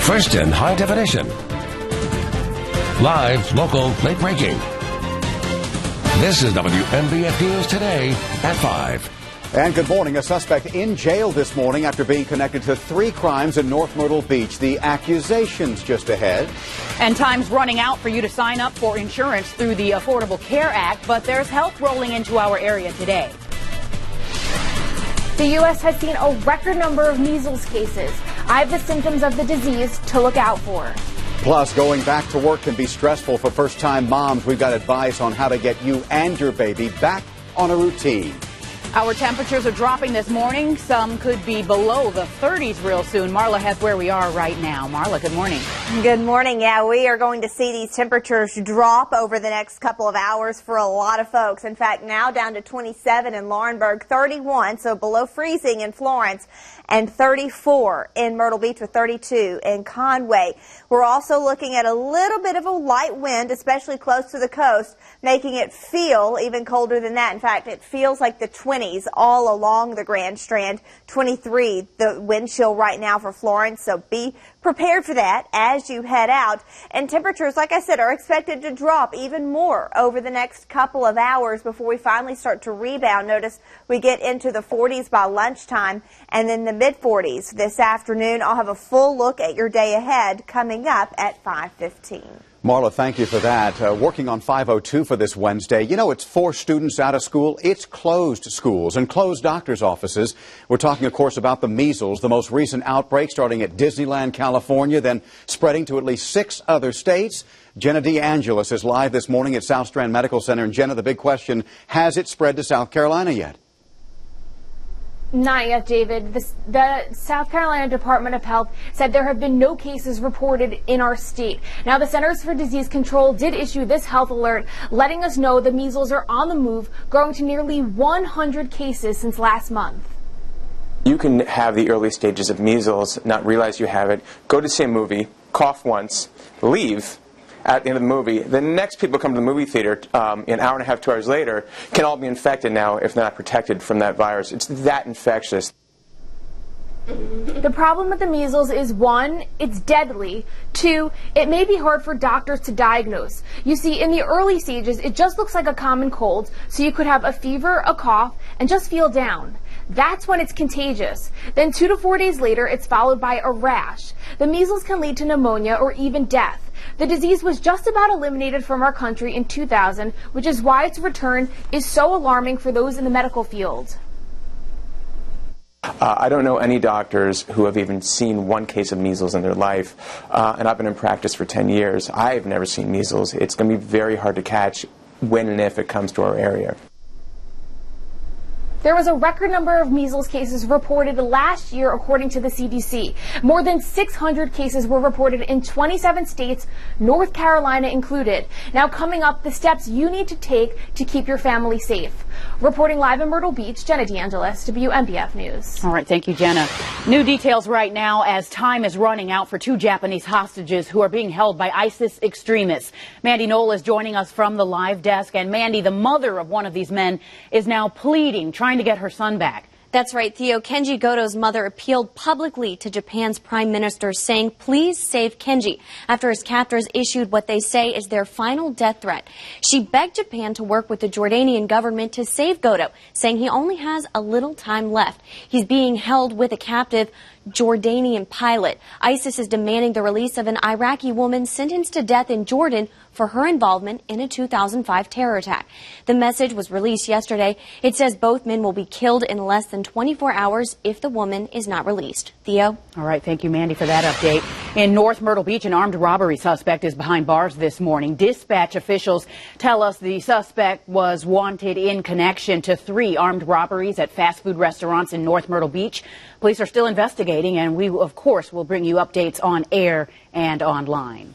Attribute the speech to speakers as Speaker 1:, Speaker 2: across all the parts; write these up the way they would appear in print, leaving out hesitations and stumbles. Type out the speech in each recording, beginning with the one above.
Speaker 1: First in high definition. Live, local, late breaking. This is WNBF News Today at 5.
Speaker 2: And good morning. A suspect in jail this morning after being connected to 3 crimes in North Myrtle Beach. The accusations just ahead.
Speaker 3: And time's running out for you to sign up for insurance through the Affordable Care Act, but there's help rolling into our area today.
Speaker 4: The U.S. has seen a record number of measles cases. I have the symptoms of the disease to look out for.
Speaker 2: Plus, going back to work can be stressful for first-time moms. We've got advice on how to get you and your baby back on a routine.
Speaker 3: Our temperatures are dropping this morning. Some could be below the 30s real soon. Marla has where we are right now. Marla, good morning.
Speaker 5: Good morning. Yeah, we are going to see these temperatures drop over the next couple of hours for a lot of folks. In fact, now down to 27 in Laurinburg, 31, so below freezing in Florence, and 34 in Myrtle Beach with 32 in Conway. We're also looking at a little bit of a light wind, especially close to the coast, making it feel even colder than that. In fact, it feels like the 20s all along the Grand Strand. 23 the wind chill right now for Florence, so be prepared for that as you head out. And temperatures, like I said, are expected to drop even more over the next couple of hours before we finally start to rebound. Notice we get into the 40s by lunchtime and then the mid-40s this afternoon. I'll have a full look at your day ahead coming up at 5:15.
Speaker 2: Marla, thank you for that. Working on 502 for this Wednesday. You know, it's 4 students out of school. It's closed schools and closed doctors' offices. We're talking, of course, about the measles, the most recent outbreak starting at Disneyland, California, then spreading to at least 6 other states. Jenna DeAngelis is live this morning at South Strand Medical Center. And Jenna, the big question, has it spread to South Carolina yet?
Speaker 4: Not yet, David. The South Carolina Department of Health said there have been no cases reported in our state. Now, the Centers for Disease Control did issue this health alert, letting us know the measles are on the move, growing to nearly 100 cases since last month.
Speaker 6: You can have the early stages of measles, not realize you have it, go to see a movie, cough once, leave. At the end of the movie, the next people come to the movie theater an hour and a half, 2 hours later, can all be infected now if they're not protected from that virus. It's that infectious.
Speaker 4: The problem with the measles is, 1, it's deadly. 2, it may be hard for doctors to diagnose. You see, in the early stages, it just looks like a common cold, so you could have a fever, a cough, and just feel down. That's when it's contagious. Then 2 to 4 days later, it's followed by a rash. The measles can lead to pneumonia or even death. The disease was just about eliminated from our country in 2000, which is why its return is so alarming for those in the medical field.
Speaker 6: I don't know any doctors who have even seen 1 case of measles in their life, and I've been in practice for 10 years. I've never seen measles. It's going to be very hard to catch when and if it comes to our area.
Speaker 4: There was a record number of measles cases reported last year, according to the CDC. More than 600 cases were reported in 27 states, North Carolina included. Now, coming up, the steps you need to take to keep your family safe. Reporting live in Myrtle Beach, Jenna DeAngelis, WNBF News.
Speaker 3: All right, thank you, Jenna. New details right now as time is running out for 2 Japanese hostages who are being held by ISIS extremists. Mandy Knoll is joining us from the live desk. And Mandy, the mother of one of these men, is now pleading, trying to get her son back.
Speaker 7: That's right, Theo. Kenji Goto's mother appealed publicly to Japan's prime minister, saying, please save Kenji, after his captors issued what they say is their final death threat. She begged Japan to work with the Jordanian government to save Goto, saying he only has a little time left. He's being held with a captive Jordanian pilot. ISIS is demanding the release of an Iraqi woman sentenced to death in Jordan for her involvement in a 2005 terror attack. The message was released yesterday. It says both men will be killed in less than 24 hours if the woman is not released. Theo?
Speaker 3: All right, thank you, Mandy, for that update. In North Myrtle Beach, an armed robbery suspect is behind bars this morning. Dispatch officials tell us the suspect was wanted in connection to 3 armed robberies at fast food restaurants in North Myrtle Beach. Police are still investigating, and we, of course, will bring you updates on air and online.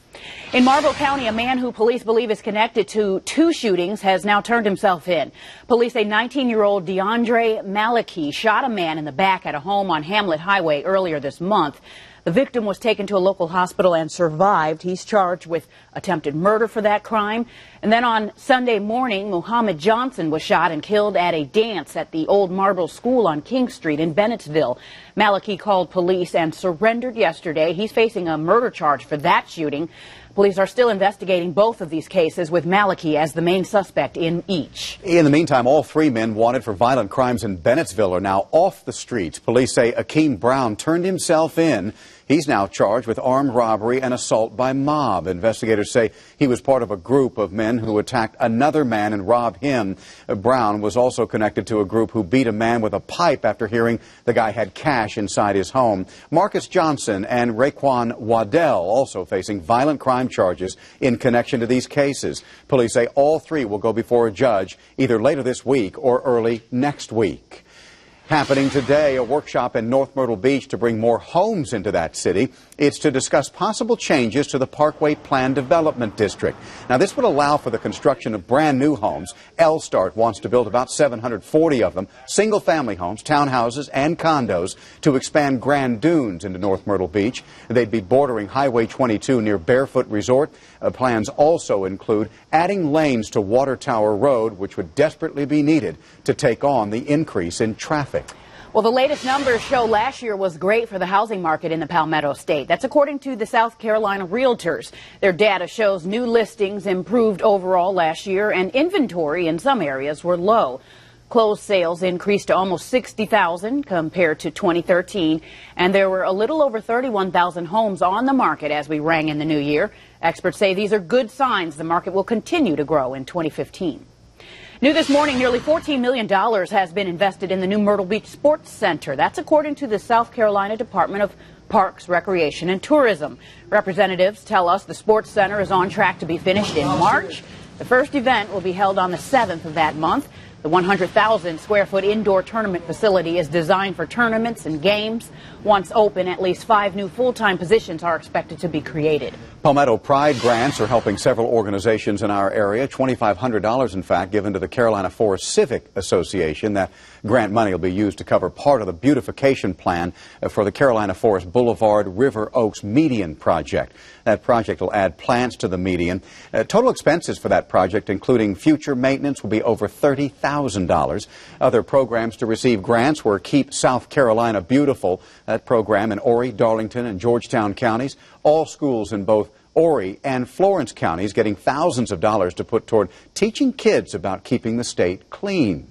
Speaker 3: In Marlborough County, a man who police believe is connected to 2 shootings has now turned himself in. Police say 19-year-old DeAndre Maliki shot a man in the back at a home on Hamlet Highway earlier this month. The victim was taken to a local hospital and survived. He's charged with attempted murder for that crime. And then on Sunday morning, Muhammad Johnson was shot and killed at a dance at the Old Marble School on King Street in Bennettsville. Maliki called police and surrendered yesterday. He's facing a murder charge for that shooting. Police are still investigating both of these cases, with Maliki as the main suspect in each.
Speaker 2: In the meantime, all three men wanted for violent crimes in Bennettsville are now off the streets. Police say Akeem Brown turned himself in. He's now charged with armed robbery and assault by mob. Investigators say he was part of a group of men who attacked another man and robbed him. Brown was also connected to a group who beat a man with a pipe after hearing the guy had cash inside his home. Marcus Johnson and Raekwon Waddell also facing violent crime charges in connection to these cases. Police say all three will go before a judge either later this week or early next week. Happening today, a workshop in North Myrtle Beach to bring more homes into that city. It's to discuss possible changes to the Parkway Plan Development District. Now, this would allow for the construction of brand new homes. Elstart wants to build about 740 of them, single-family homes, townhouses, and condos, to expand Grand Dunes into North Myrtle Beach. They'd be bordering Highway 22 near Barefoot Resort. Plans also include adding lanes to Water Tower Road, which would desperately be needed to take on the increase in traffic.
Speaker 3: Well, the latest numbers show last year was great for the housing market in the Palmetto State. That's according to the South Carolina Realtors. Their data shows new listings improved overall last year, and inventory in some areas were low. Closed sales increased to almost 60,000 compared to 2013, and there were a little over 31,000 homes on the market as we rang in the new year. Experts say these are good signs the market will continue to grow in 2015. New this morning, nearly $14 million has been invested in the new Myrtle Beach Sports Center. That's according to the South Carolina Department of Parks, Recreation, and Tourism. Representatives tell us the Sports Center is on track to be finished in March. The first event will be held on the 7th of that month. The 100,000-square-foot indoor tournament facility is designed for tournaments and games. Once open, at least 5 new full-time positions are expected to be created.
Speaker 2: Palmetto Pride grants are helping several organizations in our area. $2,500, in fact, given to the Carolina Forest Civic Association. That grant money will be used to cover part of the beautification plan for the Carolina Forest Boulevard River Oaks Median project. That project will add plants to the median. Total expenses for that project, including future maintenance, will be over $30,000. Other programs to receive grants were Keep South Carolina Beautiful. That program in Horry, Darlington, and Georgetown counties. All schools in both Horry and Florence counties getting thousands of dollars to put toward teaching kids about keeping the state clean.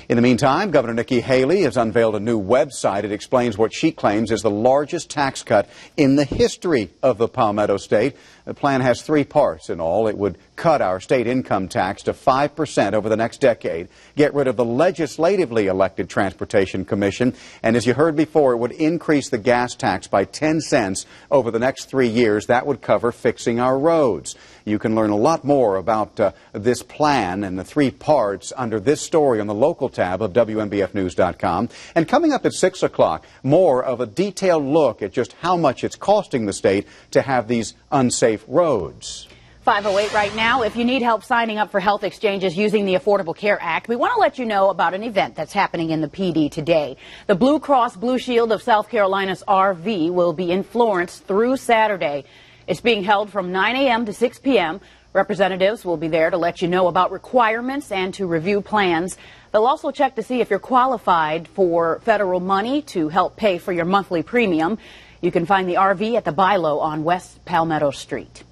Speaker 2: In the meantime, Governor Nikki Haley has unveiled a new website. It explains what she claims is the largest tax cut in the history of the Palmetto State. The plan has 3 parts in all. It would cut our state income tax to 5% over the next decade, get rid of the legislatively elected Transportation Commission, and as you heard before, it would increase the gas tax by 10 cents over the next 3 years. That would cover fixing our roads. You can learn a lot more about this plan and the 3 parts under this story on the local tab of WNBFnews.com. And coming up at 6 o'clock, more of a detailed look at just how much it's costing the state to have these unsafe roads.
Speaker 3: 5:08 right now. If you need help signing up for health exchanges using the Affordable Care Act, we want to let you know about an event that's happening in the PD today. The Blue Cross Blue Shield of South Carolina's RV will be in Florence through Saturday. It's being held from 9 a.m. to 6 p.m. Representatives will be there to let you know about requirements and to review plans. They'll also check to see if you're qualified for federal money to help pay for your monthly premium. You can find the RV at the Bilo on West Palmetto Street.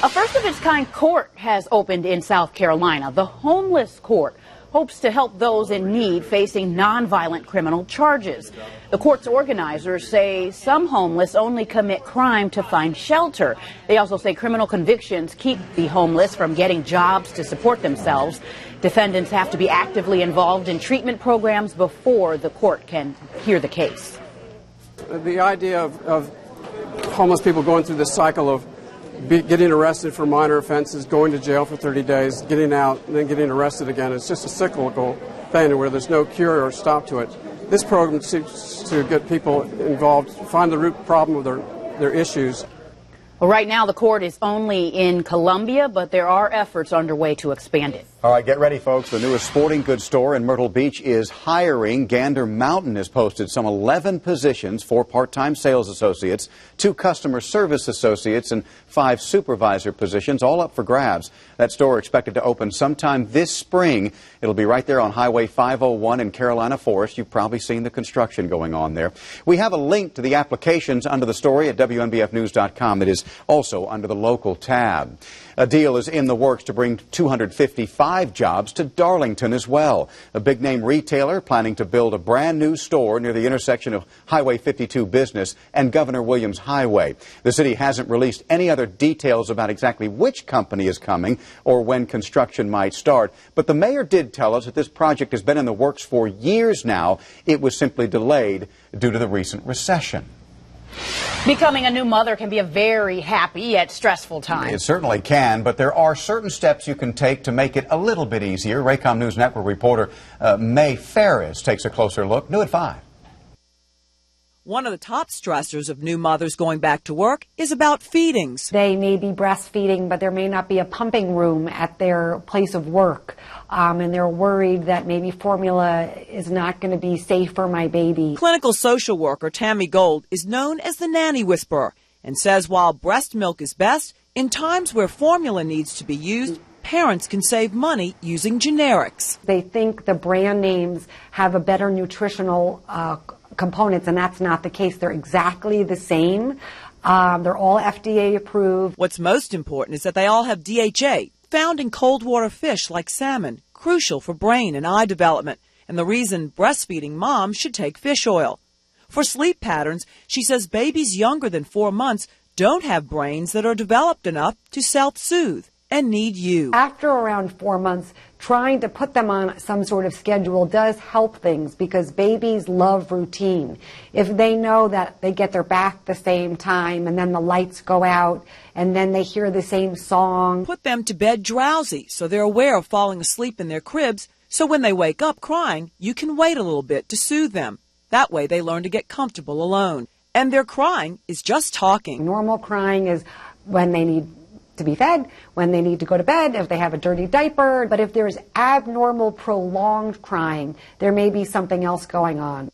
Speaker 3: A first-of-its-kind court has opened in South Carolina. The Homeless Court hopes to help those in need facing nonviolent criminal charges. The court's organizers say some homeless only commit crime to find shelter. They also say criminal convictions keep the homeless from getting jobs to support themselves. Defendants have to be actively involved in treatment programs before the court can hear the case.
Speaker 8: The idea of homeless people going through this cycle of getting arrested for minor offenses, going to jail for 30 days, getting out, and then getting arrested again. It's just a cyclical thing where there's no cure or stop to it. This program seeks to get people involved, find the root problem of their issues.
Speaker 3: Well, right now the court is only in Columbia, but there are efforts underway to expand it.
Speaker 2: All right, get ready, folks. The newest sporting goods store in Myrtle Beach is hiring. Gander Mountain has posted some 11 positions, 4 part-time sales associates, 2 customer service associates, and 5 supervisor positions, all up for grabs. That store expected to open sometime this spring. It'll be right there on Highway 501 in Carolina Forest. You've probably seen the construction going on there. We have a link to the applications under the story at WNBFnews.com. It is also under the local tab. A deal is in the works to bring 255 jobs to Darlington as well. A big-name retailer planning to build a brand-new store near the intersection of Highway 52 Business and Governor Williams Highway. The city hasn't released any other details about exactly which company is coming or when construction might start, but the mayor did tell us that this project has been in the works for years now. It was simply delayed due to the recent recession.
Speaker 3: Becoming a new mother can be a very happy yet stressful time.
Speaker 2: It certainly can, but there are certain steps you can take to make it a little bit easier. Raycom News Network reporter May Ferris takes a closer look. New at 5.
Speaker 9: One of the top stressors of new mothers going back to work is about feedings.
Speaker 10: They may be breastfeeding, but there may not be a pumping room at their place of work. And they're worried that maybe formula is not going to be safe for my baby.
Speaker 9: Clinical social worker Tammy Gold is known as the nanny whisperer and says while breast milk is best, in times where formula needs to be used, parents can save money using generics.
Speaker 10: They think the brand names have a better nutritional components, and that's not the case. They're exactly the same. They're all FDA approved.
Speaker 9: What's most important is that they all have DHA, found in cold water fish like salmon, crucial for brain and eye development, and the reason breastfeeding moms should take fish oil. For sleep patterns, she says babies younger than 4 months don't have brains that are developed enough to self-soothe and need you.
Speaker 10: After around 4 months, trying to put them on some sort of schedule does help things because babies love routine. If they know that they get their bath the same time and then the lights go out and then they hear the same song.
Speaker 9: Put them to bed drowsy so they're aware of falling asleep in their cribs, so when they wake up crying, you can wait a little bit to soothe them. That way they learn to get comfortable alone. And their crying is just talking.
Speaker 10: Normal crying is when they need to be fed, when they need to go to bed, if they have a dirty diaper. But if there's abnormal, prolonged crying, there may be something else going on.